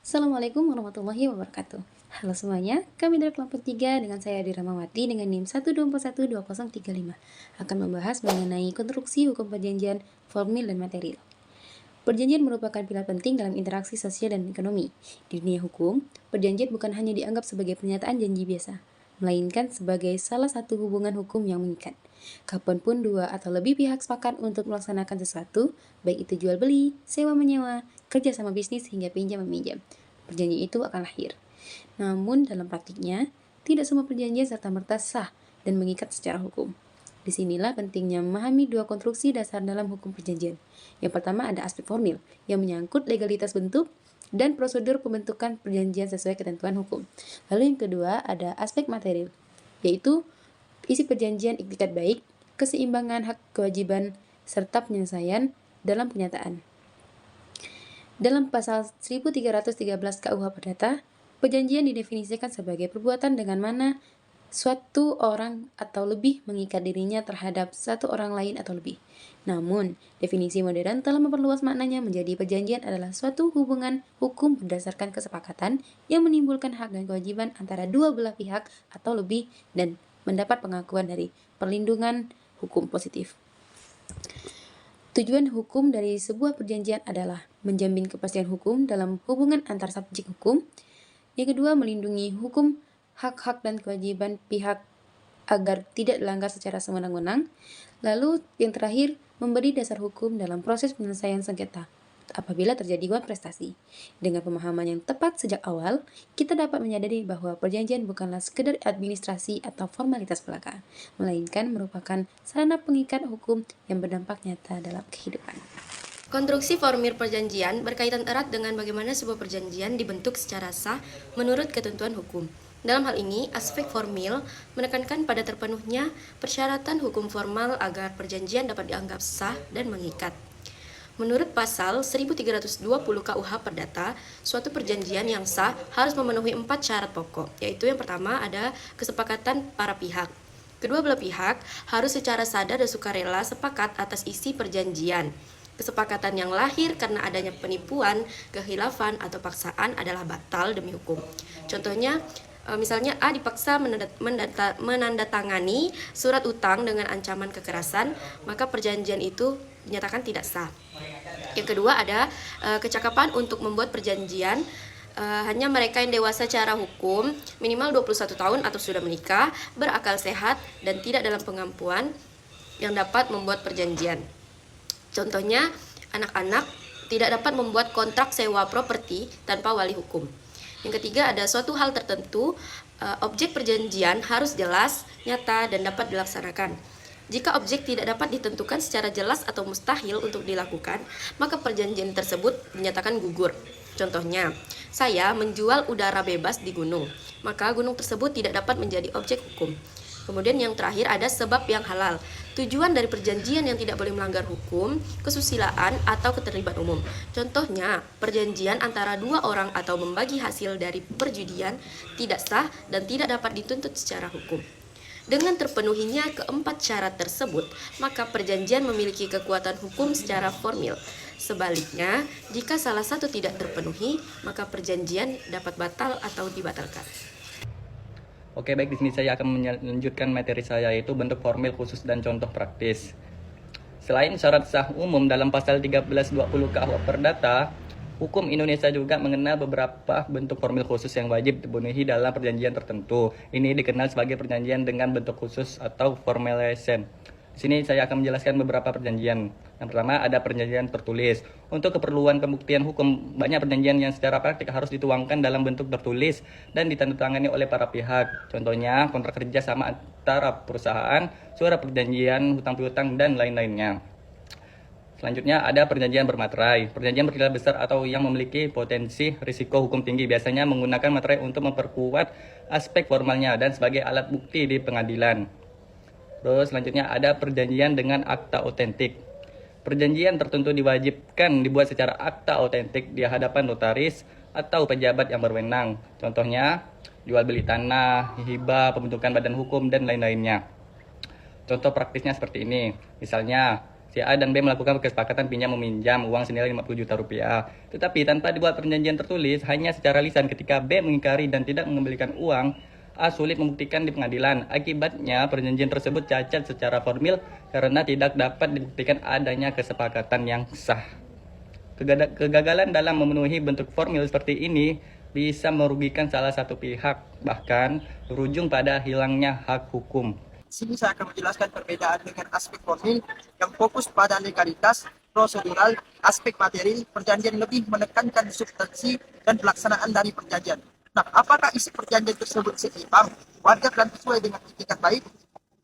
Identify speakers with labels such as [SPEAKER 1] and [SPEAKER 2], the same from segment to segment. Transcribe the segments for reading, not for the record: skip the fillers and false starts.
[SPEAKER 1] Assalamualaikum warahmatullahi wabarakatuh. Halo semuanya, kami dari kelompok 3 dengan saya Adi Ramawati dengan NIM 1241235 akan membahas mengenai konstruksi hukum perjanjian, formil dan material. Perjanjian merupakan pilar penting dalam interaksi sosial dan ekonomi. Di dunia hukum, perjanjian bukan hanya dianggap sebagai pernyataan janji biasa, melainkan sebagai salah satu hubungan hukum yang mengikat. Kapanpun dua atau lebih pihak sepakat untuk melaksanakan sesuatu, baik itu jual beli, sewa menyewa, kerja sama bisnis hingga pinjam meminjam, perjanjian itu akan lahir. Namun dalam praktiknya, tidak semua perjanjian serta-merta sah dan mengikat secara hukum. Disinilah pentingnya memahami dua konstruksi dasar dalam hukum perjanjian. Yang pertama ada aspek formil, yang menyangkut legalitas bentuk dan prosedur pembentukan perjanjian sesuai ketentuan hukum. Lalu yang kedua ada aspek material, yaitu isi perjanjian, iktikat baik, keseimbangan hak kewajiban, serta penyelesaian dalam kenyataan. Dalam pasal 1313 KUH Perdata, perjanjian didefinisikan sebagai perbuatan dengan mana suatu orang atau lebih mengikat dirinya terhadap satu orang lain atau lebih. Namun, definisi modern telah memperluas maknanya menjadi perjanjian adalah suatu hubungan hukum berdasarkan kesepakatan yang menimbulkan hak dan kewajiban antara dua belah pihak atau lebih dan mendapat pengakuan dari perlindungan hukum positif. Tujuan hukum dari sebuah perjanjian adalah menjamin kepastian hukum dalam hubungan antar subjek hukum. Yang kedua, melindungi hukum, hak-hak dan kewajiban pihak agar tidak dilanggar secara sewenang-wenang. Lalu yang terakhir, memberi dasar hukum dalam proses penyelesaian sengketa apabila terjadi prestasi. Dengan pemahaman yang tepat sejak awal, kita dapat menyadari bahwa perjanjian bukanlah sekedar administrasi atau formalitas belaka, melainkan merupakan sarana pengikat hukum yang berdampak nyata dalam kehidupan.
[SPEAKER 2] Konstruksi formil perjanjian berkaitan erat dengan bagaimana sebuah perjanjian dibentuk secara sah menurut ketentuan hukum. Dalam hal ini, aspek formil menekankan pada terpenuhnya persyaratan hukum formal agar perjanjian dapat dianggap sah dan mengikat. Menurut pasal 1320 KUH Perdata, suatu perjanjian yang sah harus memenuhi 4 syarat pokok, yaitu yang pertama ada kesepakatan para pihak. Kedua belah pihak harus secara sadar dan sukarela sepakat atas isi perjanjian. Kesepakatan yang lahir karena adanya penipuan, kehilafan, atau paksaan adalah batal demi hukum. Contohnya, misalnya A dipaksa menandatangani surat utang dengan ancaman kekerasan, maka perjanjian itu dinyatakan tidak sah. Yang kedua ada kecakapan untuk membuat perjanjian. Hanya mereka yang dewasa secara hukum, minimal 21 tahun atau sudah menikah, berakal sehat, dan tidak dalam pengampuan yang dapat membuat perjanjian. Contohnya, anak-anak tidak dapat membuat kontrak sewa properti tanpa wali hukum. Yang ketiga ada suatu hal tertentu, objek perjanjian harus jelas, nyata, dan dapat dilaksanakan. Jika objek tidak dapat ditentukan secara jelas atau mustahil untuk dilakukan, maka perjanjian tersebut dinyatakan gugur. Contohnya, saya menjual udara bebas di gunung, maka gunung tersebut tidak dapat menjadi objek hukum. Kemudian yang terakhir ada sebab yang halal. Tujuan dari perjanjian yang tidak boleh melanggar hukum, kesusilaan, atau keterlibatan umum. Contohnya, perjanjian antara dua orang atau membagi hasil dari perjudian tidak sah dan tidak dapat dituntut secara hukum. Dengan terpenuhinya keempat syarat tersebut, maka perjanjian memiliki kekuatan hukum secara formil. Sebaliknya, jika salah satu tidak terpenuhi, maka perjanjian dapat batal atau dibatalkan.
[SPEAKER 3] Oke, baik, di sini saya akan melanjutkan materi saya, yaitu bentuk formil khusus dan contoh praktis. Selain syarat sah umum dalam pasal 1320 KUH Perdata, hukum Indonesia juga mengenal beberapa bentuk formil khusus yang wajib dipenuhi dalam perjanjian tertentu. Ini dikenal sebagai perjanjian dengan bentuk khusus atau formalisation. Di sini saya akan menjelaskan beberapa perjanjian. Yang pertama ada perjanjian tertulis. Untuk keperluan pembuktian hukum, banyak perjanjian yang secara praktik harus dituangkan dalam bentuk tertulis dan ditandatangani oleh para pihak. Contohnya kontrak kerja sama antara perusahaan, surat perjanjian, hutang piutang, dan lain-lainnya. Selanjutnya ada perjanjian bermaterai. Perjanjian bernilai besar atau yang memiliki potensi risiko hukum tinggi biasanya menggunakan materai untuk memperkuat aspek formalnya dan sebagai alat bukti di pengadilan. Terus selanjutnya ada perjanjian dengan akta otentik. Perjanjian tertentu diwajibkan dibuat secara akta otentik di hadapan notaris atau pejabat yang berwenang. Contohnya jual beli tanah, hibah, pembentukan badan hukum, dan lain-lainnya. Contoh praktisnya seperti ini. Misalnya si A dan B melakukan kesepakatan pinjam meminjam uang senilai 50 juta rupiah. Tetapi tanpa dibuat perjanjian tertulis, hanya secara lisan ketika B mengingkari dan tidak mengembalikan uang, A sulit membuktikan di pengadilan. Akibatnya perjanjian tersebut cacat secara formil karena tidak dapat dibuktikan adanya kesepakatan yang sah. Kegagalan dalam memenuhi bentuk formil seperti ini bisa merugikan salah satu pihak, bahkan berujung pada hilangnya hak hukum.
[SPEAKER 4] Di sini saya akan menjelaskan perbedaan dengan aspek formil yang fokus pada legalitas, prosedural, aspek materi. Perjanjian lebih menekankan substansi dan pelaksanaan dari perjanjian. Nah, apakah isi perjanjian tersebut seimbang, wajar dan sesuai dengan etikat baik?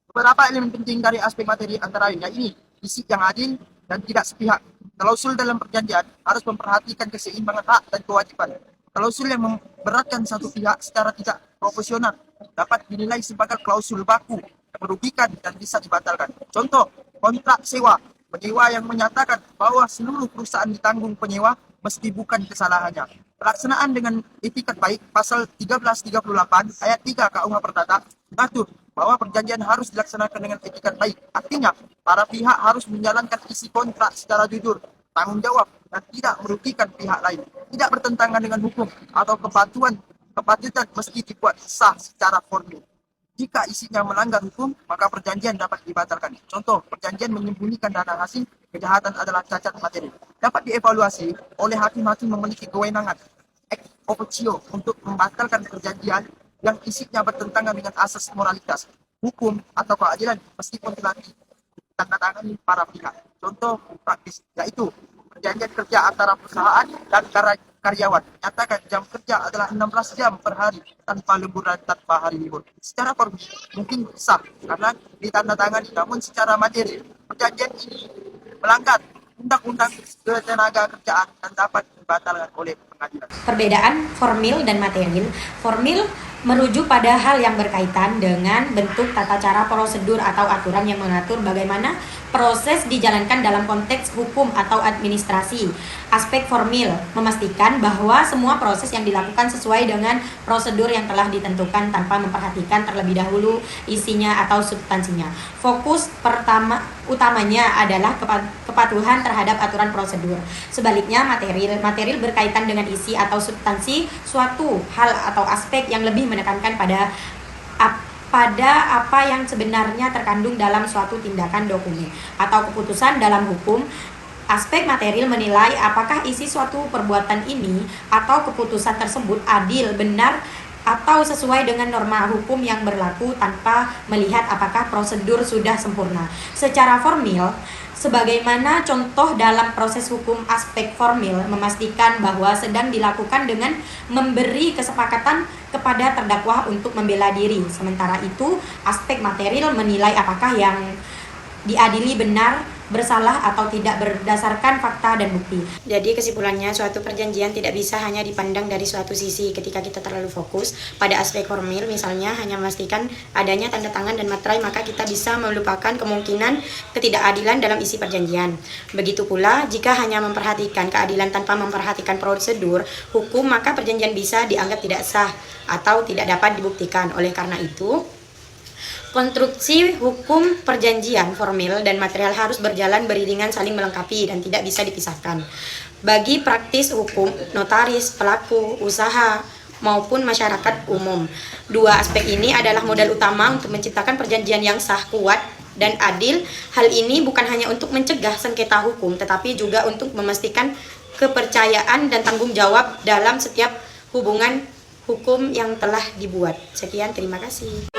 [SPEAKER 4] Beberapa elemen penting dari aspek materi antara lainnya ini, isi yang adil dan tidak sepihak. Klausul dalam perjanjian harus memperhatikan keseimbangan hak dan kewajiban. Klausul yang memberatkan satu pihak secara tidak proporsional dapat dinilai sebagai klausul baku yang merugikan dan bisa dibatalkan. Contoh, kontrak sewa. Penyewa yang menyatakan bahwa seluruh perusahaan ditanggung penyewa meski bukan kesalahannya. Pelaksanaan dengan etikat baik, pasal 1338 ayat 3 KUH Perdata mengatur bahwa perjanjian harus dilaksanakan dengan etikat baik. Artinya, para pihak harus menjalankan isi kontrak secara jujur, tanggung jawab, dan tidak merugikan pihak lain. Tidak bertentangan dengan hukum atau kepatutan meski dibuat sah secara formil. Jika isinya melanggar hukum, maka perjanjian dapat dibatalkan. Contoh, perjanjian menyembunyikan dana hasil kejahatan adalah cacat materi. Dapat dievaluasi oleh hakim-hakim memiliki kewenangan ex officio untuk membatalkan perjanjian yang isinya bertentangan dengan asas moralitas, hukum, atau keadilan meskipun telah ditandatangani para pihak. Contoh praktis yaitu perjanjian kerja antara perusahaan dan karyawan. Nyatakan jam kerja adalah 16 jam per hari tanpa lembur dan tanpa hari libur. Secara formil mungkin sah karena ditandatangani, namun secara materi perjanjian ini melanggar undang-undang ketenaga kerjaan dan dapat dibatalkan oleh pengadilan.
[SPEAKER 5] Perbedaan formil dan material. Formil merujuk pada hal yang berkaitan dengan bentuk, tata cara, prosedur atau aturan yang mengatur bagaimana proses dijalankan dalam konteks hukum atau administrasi. Aspek formil memastikan bahwa semua proses yang dilakukan sesuai dengan prosedur yang telah ditentukan tanpa memperhatikan terlebih dahulu isinya atau substansinya. Fokus utamanya adalah kepatuhan terhadap aturan prosedur. Sebaliknya, material berkaitan dengan isi atau substansi suatu hal atau aspek yang lebih menekankan pada apa yang sebenarnya terkandung dalam suatu tindakan, dokumen, atau keputusan dalam hukum. Aspek material menilai apakah isi suatu perbuatan ini atau keputusan tersebut adil, benar, atau sesuai dengan norma hukum yang berlaku tanpa melihat apakah prosedur sudah sempurna. Secara formil, sebagaimana contoh dalam proses hukum, aspek formil memastikan bahwa sedang dilakukan dengan memberi kesepakatan kepada terdakwa untuk membela diri. Sementara itu, aspek material menilai apakah yang diadili benar, bersalah atau tidak berdasarkan fakta dan bukti.
[SPEAKER 6] Jadi kesimpulannya, suatu perjanjian tidak bisa hanya dipandang dari suatu sisi. Ketika kita terlalu fokus pada aspek formil, misalnya hanya memastikan adanya tanda tangan dan materai, maka kita bisa melupakan kemungkinan ketidakadilan dalam isi perjanjian. Begitu pula, jika hanya memperhatikan keadilan tanpa memperhatikan prosedur hukum, maka perjanjian bisa dianggap tidak sah atau tidak dapat dibuktikan. Oleh karena itu, konstruksi hukum perjanjian formil dan material harus berjalan beriringan, saling melengkapi dan tidak bisa dipisahkan. Bagi praktis hukum, notaris, pelaku usaha maupun masyarakat umum, dua aspek ini adalah modal utama untuk menciptakan perjanjian yang sah, kuat, dan adil. Hal ini bukan hanya untuk mencegah sengketa hukum, tetapi juga untuk memastikan kepercayaan dan tanggung jawab dalam setiap hubungan hukum yang telah dibuat. Sekian, terima kasih.